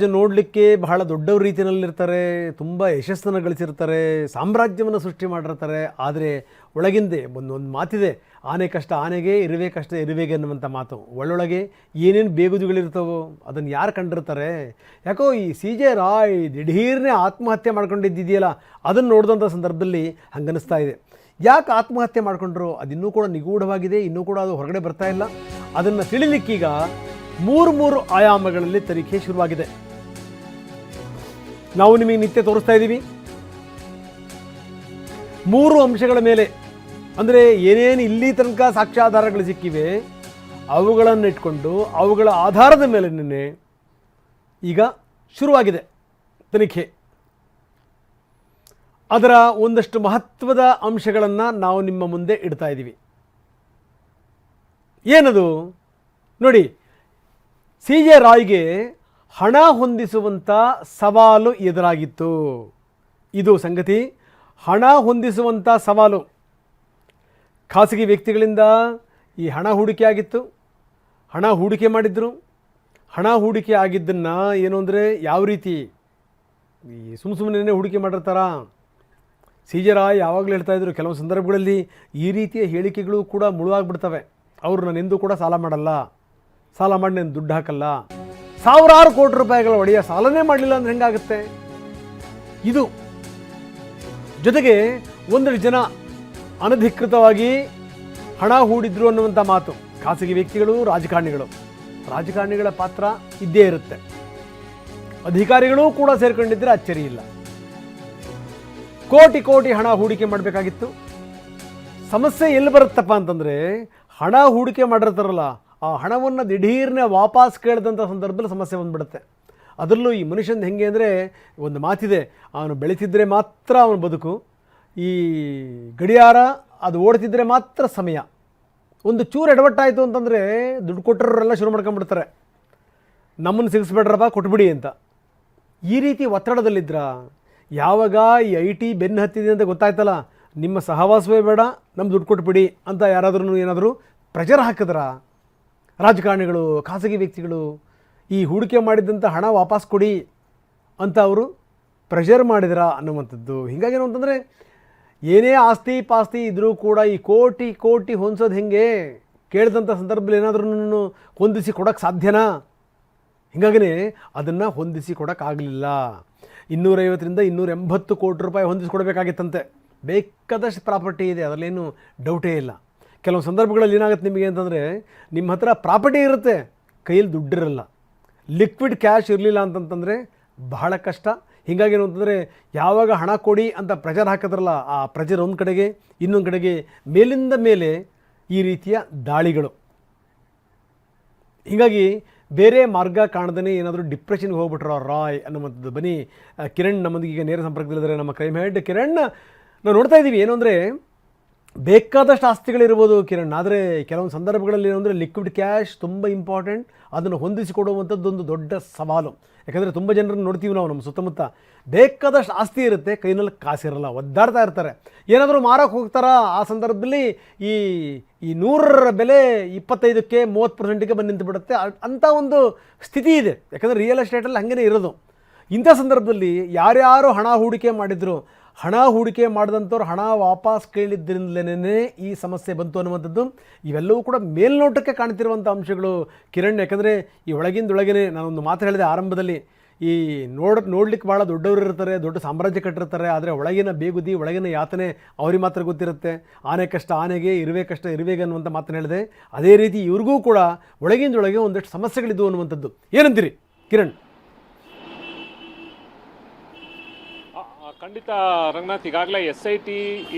ರಾಜ ನೋಡಲಿಕ್ಕೆ ಬಹಳ ದೊಡ್ಡ ರೀತಿಯಲ್ಲಿರ್ತಾರೆ, ತುಂಬ ಯಶಸ್ಸನ್ನು ಗಳಿಸಿರ್ತಾರೆ, ಸಾಮ್ರಾಜ್ಯವನ್ನು ಸೃಷ್ಟಿ ಮಾಡಿರ್ತಾರೆ. ಆದರೆ ಒಳಗಿಂದೆ ಒಂದು ಮಾತಿದೆ, ಆನೆ ಕಷ್ಟ ಆನೆಗೆ, ಇರುವೆ ಕಷ್ಟ ಇರುವೆಗೆ ಅನ್ನುವಂಥ ಮಾತು. ಒಳ್ಳೊಳಗೆ ಏನೇನು ಬೇಗುದಿಗಳಿರ್ತವೋ ಅದನ್ನು ಯಾರು ಕಂಡಿರ್ತಾರೆ? ಯಾಕೋ ಈ CJ ರಾಯ್ ದಿಢೀರ್ನೇ ಆತ್ಮಹತ್ಯೆ ಮಾಡ್ಕೊಂಡಿದ್ದಿದೆಯಲ್ಲ, ಅದನ್ನು ನೋಡಿದಂಥ ಸಂದರ್ಭದಲ್ಲಿ ಹಂಗನಿಸ್ತಾ ಇದೆ. ಯಾಕೆ ಆತ್ಮಹತ್ಯೆ ಮಾಡಿಕೊಂಡ್ರು ಅದಿನ್ನೂ ಕೂಡ ನಿಗೂಢವಾಗಿದೆ, ಇನ್ನೂ ಕೂಡ ಅದು ಹೊರಗಡೆ ಬರ್ತಾ ಇಲ್ಲ. ಅದನ್ನು ತಿಳಿಲಿಕ್ಕೀಗ ಮೂರು ಆಯಾಮಗಳಲ್ಲಿ ತನಿಖೆ ಶುರುವಾಗಿದೆ. ನಾವು ನಿಮಗೆ ನಿತ್ಯ ತೋರಿಸ್ತಾ ಇದ್ದೀವಿ 3 ಅಂಶಗಳ ಮೇಲೆ. ಅಂದರೆ ಏನೇನು ಇಲ್ಲಿ ತನಕ ಸಾಕ್ಷ್ಯಾಧಾರಗಳು ಸಿಕ್ಕಿವೆ ಅವುಗಳನ್ನು ಇಟ್ಕೊಂಡು ಅವುಗಳ ಆಧಾರದ ಮೇಲೆ ನಿನ್ನೆ ಈಗ ಶುರುವಾಗಿದೆ ತನಿಖೆ. ಅದರ ಒಂದಷ್ಟು ಮಹತ್ವದ ಅಂಶಗಳನ್ನು ನಾವು ನಿಮ್ಮ ಮುಂದೆ ಇಡ್ತಾ ಇದ್ದೀವಿ. ಏನದು ನೋಡಿ, CJ ರಾಯ್ಗೆ ಹಣ ಹೊಂದಿಸುವಂಥ ಸವಾಲು ಎದುರಾಗಿತ್ತು. ಇದು ಸಂಗತಿ. ಹಣ ಹೊಂದಿಸುವಂಥ ಸವಾಲು ಖಾಸಗಿ ವ್ಯಕ್ತಿಗಳಿಂದ ಈ ಹಣ ಹೂಡಿಕೆ ಆಗಿತ್ತು. ಹಣ ಹೂಡಿಕೆ ಮಾಡಿದ್ರು. ಹಣ ಹೂಡಿಕೆ ಆಗಿದ್ದನ್ನು ಏನು ಅಂದರೆ ಯಾವ ರೀತಿ ಈ ಸುಮ್ಮನೆ ಹೂಡಿಕೆ ಮಾಡಿರ್ತಾರ. CJ ರಾಯ್ ಯಾವಾಗಲೂ ಹೇಳ್ತಾಯಿದ್ರು, ಕೆಲವು ಸಂದರ್ಭಗಳಲ್ಲಿ ಈ ರೀತಿಯ ಹೇಳಿಕೆಗಳು ಕೂಡ ಮುಳುವಾಗ್ಬಿಡ್ತವೆ. ಅವರು ನಾನೆಂದೂ ಕೂಡ ಸಾಲ ಮಾಡಲ್ಲ, ಸಾಲ ಮಾಡಿ ನಾನು ದುಡ್ಡು ಹಾಕಲ್ಲ, ಸಾವಿರಾರು ಕೋಟಿ ರೂಪಾಯಿಗಳ ಒಡೆಯ ಸಾಲನೇ ಮಾಡಲಿಲ್ಲ ಅಂದರೆ ಹೆಂಗಾಗುತ್ತೆ? ಇದು ಜೊತೆಗೆ ಒಂದಷ್ಟು ಜನ ಅನಧಿಕೃತವಾಗಿ ಹಣ ಹೂಡಿದ್ರು ಅನ್ನುವಂಥ ಮಾತು. ಖಾಸಗಿ ವ್ಯಕ್ತಿಗಳು, ರಾಜಕಾರಣಿಗಳ ಪಾತ್ರ ಇದ್ದೇ ಇರುತ್ತೆ. ಅಧಿಕಾರಿಗಳೂ ಕೂಡ ಸೇರ್ಕೊಂಡಿದ್ದರೆ ಅಚ್ಚರಿ ಇಲ್ಲ. ಕೋಟಿ ಹಣ ಹೂಡಿಕೆ ಮಾಡಬೇಕಾಗಿತ್ತು. ಸಮಸ್ಯೆ ಎಲ್ಲಿ ಬರುತ್ತಪ್ಪ ಅಂತಂದರೆ, ಹಣ ಹೂಡಿಕೆ ಮಾಡಿರ್ತಾರಲ್ಲ, ಆ ಹಣವನ್ನು ದಿಢೀರ್ನೇ ವಾಪಸ್ ಕೇಳಿದಂಥ ಸಂದರ್ಭದಲ್ಲಿ ಸಮಸ್ಯೆ ಬಂದುಬಿಡುತ್ತೆ. ಅದರಲ್ಲೂ ಈ ಮನುಷ್ಯನ ಹೆಂಗೆ ಅಂದರೆ, ಒಂದು ಮಾತಿದೆ, ಅವನು ಬೆಳೀತಿದ್ರೆ ಮಾತ್ರ ಅವನ ಬದುಕು, ಈ ಗಡಿಯಾರ ಅದು ಓಡ್ತಿದ್ರೆ ಮಾತ್ರ ಸಮಯ. ಒಂದು ಚೂರು ಎಡವಟ್ಟಾಯಿತು ಅಂತಂದರೆ ದುಡ್ಡು ಕೊಟ್ಟರೆಲ್ಲ ಶುರು ಮಾಡ್ಕೊಂಡ್ಬಿಡ್ತಾರೆ, ನಮ್ಮನ್ನು ಸಿಗಿಸ್ಬೇಡ್ರಪ್ಪ ಕೊಟ್ಬಿಡಿ ಅಂತ. ಈ ರೀತಿ ಒತ್ತಡದಲ್ಲಿದ್ರ ಯಾವಾಗ ಈ IT ಬೆನ್ನು ಹತ್ತಿದೆ ಅಂತ ಗೊತ್ತಾಯ್ತಲ್ಲ, ನಿಮ್ಮ ಸಹವಾಸವೇ ಬೇಡ, ನಮ್ಮ ದುಡ್ಡು ಕೊಟ್ಬಿಡಿ ಅಂತ ಯಾರಾದ್ರೂ ಏನಾದರೂ ಪ್ರೆಷರ್ ಹಾಕಿದ್ರ ರಾಜಕಾರಣಿಗಳು, ಖಾಸಗಿ ವ್ಯಕ್ತಿಗಳು, ಈ ಹೂಡಿಕೆ ಮಾಡಿದಂಥ ಹಣ ವಾಪಸ್ ಕೊಡಿ ಅಂತ ಅವರು ಪ್ರೆಷರ್ ಮಾಡಿದ್ರ ಅನ್ನುವಂಥದ್ದು. ಹೀಗಾಗೇನು ಅಂತಂದರೆ, ಏನೇ ಆಸ್ತಿ ಪಾಸ್ತಿ ಇದ್ದರೂ ಕೂಡ ಈ ಕೋಟಿ ಹೊಂದಿಸೋದು ಹೆಂಗೆ? ಕೇಳಿದಂಥ ಸಂದರ್ಭದಲ್ಲಿ ಏನಾದ್ರೂ ಹೊಂದಿಸಿ ಕೊಡೋಕ್ಕೆ ಸಾಧ್ಯನಾ? ಹೀಗಾಗಿಯೇ ಅದನ್ನು ಹೊಂದಿಸಿ ಕೊಡೋಕ್ಕಾಗಲಿಲ್ಲ. 250 280 ಕೋಟಿ ರೂಪಾಯಿ ಹೊಂದಿಸ್ಕೊಡ್ಬೇಕಾಗಿತ್ತಂತೆ. ಬೇಕಾದಷ್ಟು ಪ್ರಾಪರ್ಟಿ ಇದೆ, ಅದರಲ್ಲೇನು ಡೌಟೇ ಇಲ್ಲ. ಕೆಲವು ಸಂದರ್ಭಗಳಲ್ಲಿ ಏನಾಗುತ್ತೆ ನಿಮಗೆ ಅಂತಂದರೆ, ನಿಮ್ಮ ಹತ್ರ ಪ್ರಾಪರ್ಟಿ ಇರುತ್ತೆ, ಕೈಯಲ್ಲಿ ದುಡ್ಡಿರಲ್ಲ, ಲಿಕ್ವಿಡ್ ಕ್ಯಾಶ್ ಇರಲಿಲ್ಲ ಅಂತಂತಂದರೆ ಬಹಳ ಕಷ್ಟ. ಹೀಗಾಗೇನು ಅಂತಂದರೆ, ಯಾವಾಗ ಹಣ ಕೊಡಿ ಅಂತ ಪ್ರೆಷರ್ ಹಾಕಿದ್ರಲ್ಲ, ಆ ಪ್ರೆಷರ್ ಒಂದು ಕಡೆಗೆ, ಇನ್ನೊಂದು ಕಡೆಗೆ ಮೇಲಿಂದ ಮೇಲೆ ಈ ರೀತಿಯ ದಾಳಿಗಳು. ಹೀಗಾಗಿ ಬೇರೆ ಮಾರ್ಗ ಕಾಣದೇ ಏನಾದರೂ ಡಿಪ್ರೆಷನ್ಗೆ ಹೋಗ್ಬಿಟ್ರೋ ರಾಯ್ ಅನ್ನುವಂಥದ್ದು. ಬನ್ನಿ, ಕಿರಣ್ ನಮ್ಮೊಂದಿಗೆ ಈಗ ನೇರ ಸಂಪರ್ಕದಲ್ಲಿದ್ದಾರೆ, ನಮ್ಮ ಕ್ರೈಮ್ ಹೆಡ್ ಕಿರಣ್. ನಾವು ನೋಡ್ತಾ ಇದ್ದೀವಿ ಏನು ಅಂದರೆ, ಬೇಕಾದಷ್ಟು ಆಸ್ತಿಗಳಿರ್ಬೋದು ಕಿರಣ್, ಆದರೆ ಕೆಲವೊಂದು ಸಂದರ್ಭಗಳಲ್ಲಿ ಏನು ಅಂದರೆ ಲಿಕ್ವಿಡ್ ಕ್ಯಾಶ್ ತುಂಬ ಇಂಪಾರ್ಟೆಂಟ್. ಅದನ್ನು ಹೊಂದಿಸಿಕೊಡುವಂಥದ್ದೊಂದು ದೊಡ್ಡ ಸವಾಲು. ಯಾಕಂದರೆ ತುಂಬ ಜನರನ್ನು ನೋಡ್ತೀವಿ ನಾವು, ನಮ್ಮ ಸುತ್ತಮುತ್ತ ಬೇಕಾದಷ್ಟು ಆಸ್ತಿ ಇರುತ್ತೆ, ಕೈನಲ್ಲಿ ಕಾಸಿರಲ್ಲ, ಒದ್ದಾಡ್ತಾ ಇರ್ತಾರೆ. ಏನಾದರೂ ಮಾರಕ್ಕೆ ಹೋಗ್ತಾರ, ಆ ಸಂದರ್ಭದಲ್ಲಿ ಈ 100ರ ಬೆಲೆ 25ಕ್ಕೆ 30%ಗೆ ಬಂದು ನಿಂತು ಬಿಡುತ್ತೆ. ಅಂಥ ಒಂದು ಸ್ಥಿತಿ ಇದೆ. ಯಾಕಂದರೆ ರಿಯಲ್ ಎಸ್ಟೇಟಲ್ಲಿ ಹಾಗೇ ಇರೋದು. ಇಂಥ ಸಂದರ್ಭದಲ್ಲಿ ಯಾರ್ಯಾರು ಹಣ ಹೂಡಿಕೆ ಮಾಡಿದ್ರು, ಹಣ ಹೂಡಿಕೆ ಮಾಡಿದಂಥವ್ರು ಹಣ ವಾಪಸ್ ಕೇಳಿದ್ದರಿಂದಲೇ ಈ ಸಮಸ್ಯೆ ಬಂತು ಅನ್ನುವಂಥದ್ದು. ಇವೆಲ್ಲವೂ ಕೂಡ ಮೇಲ್ನೋಟಕ್ಕೆ ಕಾಣ್ತಿರುವಂಥ ಅಂಶಗಳು ಕಿರಣ್. ಯಾಕಂದರೆ ಈ ಒಳಗಿಂದೊಳಗೇ ನಾನೊಂದು ಮಾತು ಹೇಳಿದೆ ಆರಂಭದಲ್ಲಿ, ಈ ನೋಡ್ಲಿಕ್ಕೆ ಭಾಳ ದೊಡ್ಡವರು ಇರ್ತಾರೆ, ದೊಡ್ಡ ಸಾಮ್ರಾಜ್ಯ ಕಟ್ಟಿರ್ತಾರೆ, ಆದರೆ ಒಳಗಿನ ಬೇಗುದಿ, ಒಳಗಿನ ಯಾತನೆ ಅವ್ರಿಗೆ ಮಾತ್ರ ಗೊತ್ತಿರುತ್ತೆ. ಆನೆ ಕಷ್ಟ ಆನೆಗೆ, ಇರುವೆ ಕಷ್ಟ ಇರುವೆಗೆ ಅನ್ನುವಂಥ ಮಾತನ್ನು ಹೇಳಿದೆ. ಅದೇ ರೀತಿ ಇವ್ರಿಗೂ ಕೂಡ ಒಳಗಿಂದೊಳಗೆ ಒಂದಷ್ಟು ಸಮಸ್ಯೆಗಳಿದ್ವು ಅನ್ನುವಂಥದ್ದು. ಏನಂತೀರಿ ಕಿರಣ್? ಖಂಡಿತ ರಂಗನಾಥ್, ಈಗಾಗಲೇ SIT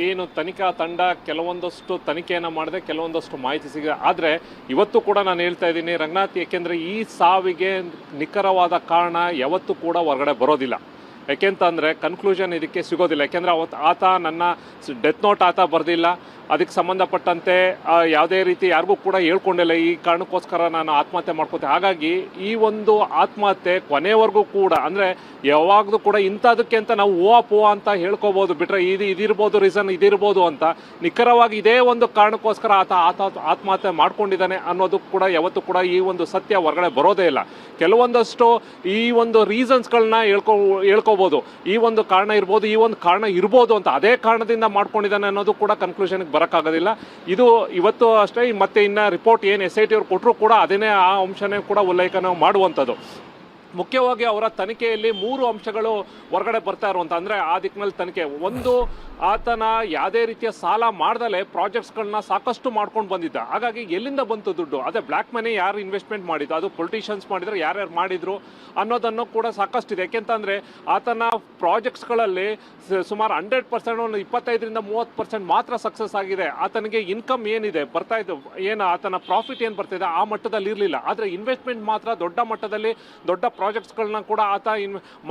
ಏನು ತನಿಖಾ ತಂಡ ಕೆಲವೊಂದಷ್ಟು ತನಿಖೆಯನ್ನು ಮಾಡಿದೆ, ಕೆಲವೊಂದಷ್ಟು ಮಾಹಿತಿ ಸಿಗಿದೆ. ಆದರೆ ಇವತ್ತು ಕೂಡ ನಾನು ಹೇಳ್ತಾ ಇದ್ದೀನಿ ರಂಗನಾಥ್, ಏಕೆಂದರೆ ಈ ಸಾವಿಗೆ ನಿಖರವಾದ ಕಾರಣ ಯಾವತ್ತೂ ಕೂಡ ಹೊರಗಡೆ ಬರೋದಿಲ್ಲ. ಯಾಕೆಂತಂದರೆ ಕನ್ಕ್ಲೂಷನ್ ಇದಕ್ಕೆ ಸಿಗೋದಿಲ್ಲ. ಯಾಕೆಂದರೆ ಅವತ್ತು ಆತ ನನ್ನ ಡೆತ್ ನೋಟ್ ಆತ ಬರೆದಿಲ್ಲ, ಅದಕ್ಕೆ ಸಂಬಂಧಪಟ್ಟಂತೆ ಯಾವುದೇ ರೀತಿ ಯಾರಿಗೂ ಕೂಡ ಹೇಳ್ಕೊಂಡಿಲ್ಲ ಈ ಕಾರಣಕ್ಕೋಸ್ಕರ ನಾನು ಆತ್ಮಹತ್ಯೆ ಮಾಡ್ಕೋತೆ. ಹಾಗಾಗಿ ಈ ಒಂದು ಆತ್ಮಹತ್ಯೆ ಕೊನೆವರೆಗೂ ಕೂಡ ಅಂದರೆ ಯಾವಾಗಲೂ ಕೂಡ ಇಂಥದಕ್ಕೆ ಅಂತ ನಾವು ಓ ಅಂತ ಹೇಳ್ಕೋಬೋದು ಬಿಟ್ರೆ ಇದಿರ್ಬೋದು ರೀಸನ್ ಇದಿರ್ಬೋದು ಅಂತ, ನಿಖರವಾಗಿ ಇದೇ ಒಂದು ಕಾರಣಕ್ಕೋಸ್ಕರ ಆತ ಆತ್ಮಹತ್ಯೆ ಮಾಡ್ಕೊಂಡಿದ್ದಾನೆ ಅನ್ನೋದು ಕೂಡ ಯಾವತ್ತೂ ಕೂಡ ಈ ಒಂದು ಸತ್ಯ ಹೊರಗಡೆ ಬರೋದೇ ಇಲ್ಲ. ಕೆಲವೊಂದಷ್ಟು ಈ ಒಂದು ರೀಸನ್ಸ್ಗಳನ್ನ ಹೇಳ್ಕೋಬೋದು, ಈ ಒಂದು ಕಾರಣ ಇರ್ಬೋದು, ಈ ಒಂದು ಕಾರಣ ಇರ್ಬೋದು ಅಂತ, ಅದೇ ಕಾರಣದಿಂದ ಮಾಡ್ಕೊಂಡಿದ್ದಾನೆ ಅನ್ನೋದು ಕೂಡ ಕನ್ಕ್ಲೂಷನ್ಗೆ ಬರೋಕ್ಕಾಗೋದಿಲ್ಲ. ಇದು ಇವತ್ತು ಅಷ್ಟೇ. ಮತ್ತೆ ಇನ್ನು ರಿಪೋರ್ಟ್ ಏನು SIT ಅವ್ರು ಕೊಟ್ಟರು ಕೂಡ ಅದನ್ನೇ ಆ ಅಂಶನೇ ಕೂಡ ಉಲ್ಲೇಖನ ಮಾಡುವಂಥದ್ದು. ಮುಖ್ಯವಾಗಿ ಅವರ ತನಿಖೆಯಲ್ಲಿ 3 ಅಂಶಗಳು ಹೊರಗಡೆ ಬರ್ತಾ ಇರುವಂಥ, ಅಂದರೆ ಆ ದಿಕ್ಕಿನಲ್ಲಿ ತನಿಖೆ. ಒಂದು, ಆತನ ಯಾವುದೇ ರೀತಿಯ ಸಾಲ ಮಾಡ್ದಲೇ ಪ್ರಾಜೆಕ್ಟ್ಸ್ಗಳನ್ನ ಸಾಕಷ್ಟು ಮಾಡ್ಕೊಂಡು ಬಂದಿದ್ದ. ಹಾಗಾಗಿ ಎಲ್ಲಿಂದ ಬಂತು ದುಡ್ಡು, ಅದೇ ಬ್ಲ್ಯಾಕ್ ಮನಿ ಯಾರು ಇನ್ವೆಸ್ಟ್ಮೆಂಟ್ ಮಾಡಿದ್ದು, ಅದು ಪೊಲಿಟಿಷಿಯನ್ಸ್ ಮಾಡಿದ್ರು, ಯಾರ್ಯಾರು ಮಾಡಿದ್ರು ಅನ್ನೋದನ್ನು ಕೂಡ ಸಾಕಷ್ಟಿದೆ. ಯಾಕೆಂತಂದರೆ ಆತನ ಪ್ರಾಜೆಕ್ಟ್ಸ್ಗಳಲ್ಲಿ ಸುಮಾರು 100%, ಒಂದು 25ರಿಂದ 30% ಮಾತ್ರ ಸಕ್ಸಸ್ ಆಗಿದೆ. ಆತನಿಗೆ ಇನ್ಕಮ್ ಏನಿದೆ ಬರ್ತಾ ಇದ್ದು, ಏನು ಆತನ ಪ್ರಾಫಿಟ್ ಏನು ಬರ್ತಾಯಿದೆ ಆ ಮಟ್ಟದಲ್ಲಿ ಇರಲಿಲ್ಲ. ಆದರೆ ಇನ್ವೆಸ್ಟ್ಮೆಂಟ್ ಮಾತ್ರ ದೊಡ್ಡ ಮಟ್ಟದಲ್ಲಿ ದೊಡ್ಡ ಪ್ರಾಜೆಕ್ಟ್ಸ್ಗಳನ್ನ ಕೂಡ ಆತ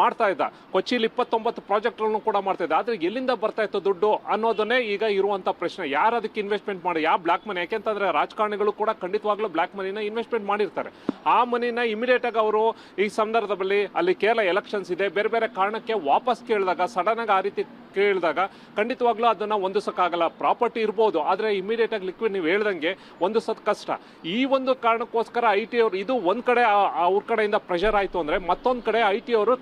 ಮಾಡ್ತಾ ಇದ್ದ. ಕೊಚ್ಚಿಲಿ 29 ಪ್ರಾಜೆಕ್ಟ್ಗಳನ್ನು ಕೂಡ ಮಾಡ್ತಾ ಇದ್ದ. ಆದರೆ ಎಲ್ಲಿಂದ ಬರ್ತಾ ಇತ್ತು ದುಡ್ಡು ಅನ್ನೋದನ್ನೇ ಈಗ ಇರುವಂಥ ಪ್ರಶ್ನೆ. ಯಾರು ಅದಕ್ಕೆ ಇನ್ವೆಸ್ಟ್ಮೆಂಟ್ ಮಾಡಿ, ಯಾವ ಬ್ಲ್ಯಾಕ್ ಮನಿ? ಯಾಕೆಂತಂದರೆ ರಾಜಕಾರಣಿಗಳು ಕೂಡ ಖಂಡಿತವಾಗ್ಲೂ ಬ್ಲ್ಯಾಕ್ ಮನಿನ ಇನ್ವೆಸ್ಟ್ಮೆಂಟ್ ಮಾಡಿರ್ತಾರೆ. ಆ ಮನಿನ ಇಮಿಡಿಯೇಟಾಗಿ ಅವರು ಈ ಸಂದರ್ಭದಲ್ಲಿ ಅಲ್ಲಿ ಕೇರಳ ಎಲೆಕ್ಷನ್ಸ್ ಇದೆ, ಬೇರೆ ಬೇರೆ ಕಾರಣಕ್ಕೆ ವಾಪಸ್ ಕೇಳಿದಾಗ, ಸಡನ್ನಾಗಿ ಆ ರೀತಿ ಕೇಳಿದಾಗ ಖಂಡಿತವಾಗ್ಲೂ ಅದನ್ನು ಹೊಂದಿಸೋಕ್ಕಾಗಲ್ಲ. ಪ್ರಾಪರ್ಟಿ ಇರ್ಬೋದು, ಆದರೆ ಇಮಿಡಿಯೇಟಾಗಿ ಲಿಕ್ವಿಡ್ ನೀವು ಹೇಳ್ದಂಗೆ ಹೊಂದಿಸೋದು ಕಷ್ಟ. ಈ ಒಂದು ಕಾರಣಕ್ಕೋಸ್ಕರ IT ಅವರು, ಇದು ಒಂದು ಕಡೆ ಅವ್ರ ಕಡೆಯಿಂದ ಪ್ರೆಷರ್ ಆಯಿತು ಅಂದರೆ, ಮತ್ತೊಂದು ಕಡೆ IT ಅವರು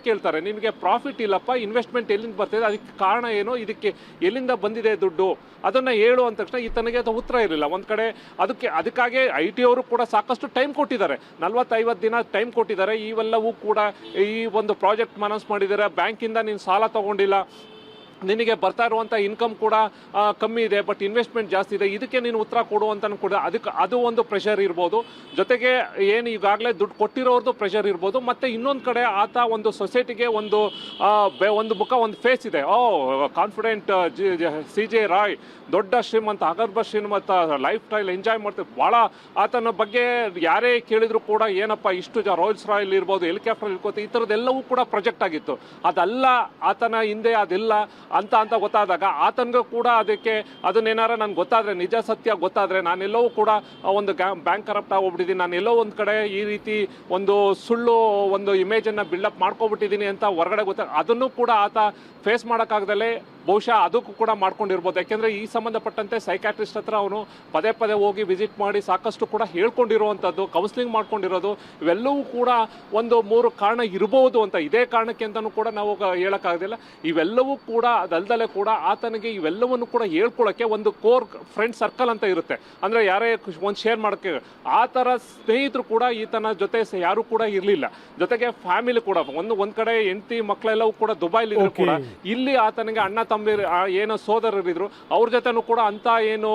ಕೇಳ್ತಾರೆ, ನಿಮಗೆ ಪ್ರಾಫಿಟ್ ಇಲ್ಲಪ್ಪ, ಇನ್ವೆಸ್ಟ್ಮೆಂಟ್ ಎಲ್ಲಿಂದ ಬರ್ತಿದೆ, ಅದಕ್ಕೆ ಕಾರಣ ಏನು, ಇದಕ್ಕೆ ಎಲ್ಲಿಂದ ಬಂದಿದೆ ದುಡ್ಡು, ಅದನ್ನು ಹೇಳು ಅಂದ ತಕ್ಷಣ ಈತನಿಗೆ ಅದು ಉತ್ತರ ಇರಲಿಲ್ಲ. ಒಂದು ಕಡೆ ಅದಕ್ಕಾಗಿ IT ಅವರು ಕೂಡ ಸಾಕಷ್ಟು ಟೈಮ್ ಕೊಟ್ಟಿದ್ದಾರೆ, 40-50 ದಿನ ಟೈಮ್ ಕೊಟ್ಟಿದ್ದಾರೆ. ಇವೆಲ್ಲವೂ ಕೂಡ ಈ ಒಂದು ಪ್ರಾಜೆಕ್ಟ್ ಅನೌನ್ಸ್ ಮಾಡಿದ್ದಾರೆ, ಬ್ಯಾಂಕಿಂದ ನೀನು ಸಾಲ ತಗೊಂಡಿಲ್ಲ, ನಿನಗೆ ಬರ್ತಾ ಇರುವಂಥ ಇನ್ಕಮ್ ಕೂಡ ಕಮ್ಮಿ ಇದೆ, ಬಟ್ ಇನ್ವೆಸ್ಟ್ಮೆಂಟ್ ಜಾಸ್ತಿ ಇದೆ, ಇದಕ್ಕೆ ನೀನು ಉತ್ತರ ಕೊಡು ಅಂತ ಕೂಡ ಅದು ಒಂದು ಪ್ರೆಷರ್ ಇರ್ಬೋದು. ಜೊತೆಗೆ ಏನು ಈಗಾಗಲೇ ದುಡ್ಡು ಕೊಟ್ಟಿರೋರ್ದು ಪ್ರೆಷರ್ ಇರ್ಬೋದು. ಮತ್ತು ಇನ್ನೊಂದು ಕಡೆ ಆತ ಒಂದು ಸೊಸೈಟಿಗೆ ಒಂದು ಮುಖ, ಒಂದು ಫೇಸ್ ಇದೆ. ಕಾನ್ಫಿಡೆಂಟ್ CJ ರಾಯ್, ದೊಡ್ಡ ಶ್ರೀಮಂತ, ಅಗರ್ಭ ಶ್ರೀಮಂತ, ಲೈಫ್ ಸ್ಟೈಲ್ ಎಂಜಾಯ್ ಮಾಡ್ತೀವಿ ಭಾಳ. ಆತನ ಬಗ್ಗೆ ಯಾರೇ ಕೇಳಿದ್ರು ಕೂಡ ಏನಪ್ಪ ಇಷ್ಟು ರೋಲ್ಸ್ ರಾಯಲ್ ಇರ್ಬೋದು, ಹೆಲಿಕಾಪ್ಟರ್ ಇರ್ಬೋದು, ಈ ಥರದ್ದೆಲ್ಲವೂ ಕೂಡ ಪ್ರೊಜೆಕ್ಟ್ ಆಗಿತ್ತು. ಅದಲ್ಲ, ಆತನ ಹಿಂದೆ ಅದೆಲ್ಲ ಅಂತ ಗೊತ್ತಾದಾಗ ಆತನಿಗೂ ಕೂಡ ಅದಕ್ಕೆ ಅದನ್ನೇನಾರ ನನಗೆ ಗೊತ್ತಾದರೆ, ನಿಜ ಸತ್ಯ ಗೊತ್ತಾದರೆ, ನಾನೆಲ್ಲವೂ ಕೂಡ ಒಂದು ಬ್ಯಾಂಕ್ ಕರಪ್ಟ್ ಆಗೋಗ್ಬಿಟ್ಟಿದ್ದೀನಿ, ನಾನೆಲ್ಲೋ ಒಂದು ಕಡೆ ಈ ರೀತಿ ಒಂದು ಸುಳ್ಳು ಒಂದು ಇಮೇಜನ್ನು ಬಿಲ್ಡಪ್ ಮಾಡ್ಕೊಬಿಟ್ಟಿದ್ದೀನಿ ಅಂತ ಹೊರಗಡೆ ಅದನ್ನು ಕೂಡ ಆತ ಫೇಸ್ ಮಾಡೋಕ್ಕಾಗ್ದಲೇ ಬಹುಶಃ ಅದಕ್ಕೂ ಕೂಡ ಮಾಡ್ಕೊಂಡಿರ್ಬೋದು. ಯಾಕೆಂದರೆ ಈ ಸಂಬಂಧಪಟ್ಟಂತೆ ಸೈಕ್ಯಾಟ್ರಿಸ್ಟ್ ಹತ್ರ ಅವನು ಪದೇ ಪದೇ ಹೋಗಿ ವಿಸಿಟ್ ಮಾಡಿ ಸಾಕಷ್ಟು ಕೂಡ ಹೇಳ್ಕೊಂಡಿರುವಂಥದ್ದು, ಕೌನ್ಸಿಲಿಂಗ್ ಮಾಡ್ಕೊಂಡಿರೋದು, ಇವೆಲ್ಲವೂ ಕೂಡ ಒಂದು 3 ಕಾರಣ ಇರ್ಬೋದು ಅಂತ. ಇದೇ ಕಾರಣಕ್ಕೆ ಅಂತಲೂ ಕೂಡ ನಾವು ಹೇಳೋಕ್ಕಾಗೋದಿಲ್ಲ. ಇವೆಲ್ಲವೂ ಕೂಡ ಅದಲ್ದಲೇ ಕೂಡ ಆತನಿಗೆ ಇವೆಲ್ಲವನ್ನು ಕೂಡ ಹೇಳ್ಕೊಳ್ಳೋಕ್ಕೆ ಒಂದು ಕೋರ್ ಫ್ರೆಂಡ್ ಸರ್ಕಲ್ ಅಂತ ಇರುತ್ತೆ. ಅಂದರೆ ಯಾರೇ ಒಂದು ಶೇರ್ ಮಾಡೋಕ್ಕೆ, ಆ ಥರ ಸ್ನೇಹಿತರು ಕೂಡ ಈತನ ಜೊತೆ ಯಾರೂ ಕೂಡ ಇರಲಿಲ್ಲ. ಜೊತೆಗೆ ಫ್ಯಾಮಿಲಿ ಕೂಡ ಒಂದು ಕಡೆ ಹೆಂಡತಿ ಮಕ್ಕಳೆಲ್ಲವೂ ಕೂಡ ದುಬೈಲಿದ್ರು ಕೂಡ, ಇಲ್ಲಿ ಆತನಿಗೆ ಅಣ್ಣ ತಮ್ಮ ಏನೋ ಸೋದರರಿದ್ರು, ಅವ್ರ ಜೊತೆನೂ ಕೂಡ ಅಂತ ಏನು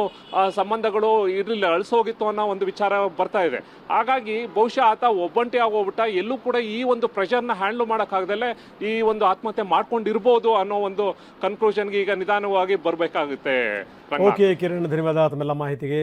ಸಂಬಂಧಗಳು ಇರಲಿಲ್ಲ, ಅಳಿಸೋಗಿತ್ತು ಅನ್ನೋ ಒಂದು ವಿಚಾರ ಬರ್ತಾ ಇದೆ. ಹಾಗಾಗಿ ಬಹುಶಃ ಆತ ಒಬ್ಬಂಟಿ ಆಗೋಗ್ಬಿಟ್ಟ, ಎಲ್ಲೂ ಕೂಡ ಈ ಒಂದು ಪ್ರೆಷರ್ನ ಹ್ಯಾಂಡ್ಲ್ ಮಾಡೋಕ್ಕಾಗ್ದಲ್ಲೇ ಈ ಒಂದು ಆತ್ಮಹತ್ಯೆ ಮಾಡ್ಕೊಂಡಿರ್ಬೋದು ಅನ್ನೋ ಒಂದು ಕನ್ಕ್ಲೂಷನ್ಗೆ ಈಗ ನಿಧಾನವಾಗಿ ಬರಬೇಕಾಗುತ್ತೆ. ಓಕೆ ಕಿರಣ್, ಧನ್ಯವಾದ ತಮ್ಮೆಲ್ಲ ಮಾಹಿತಿಗೆ.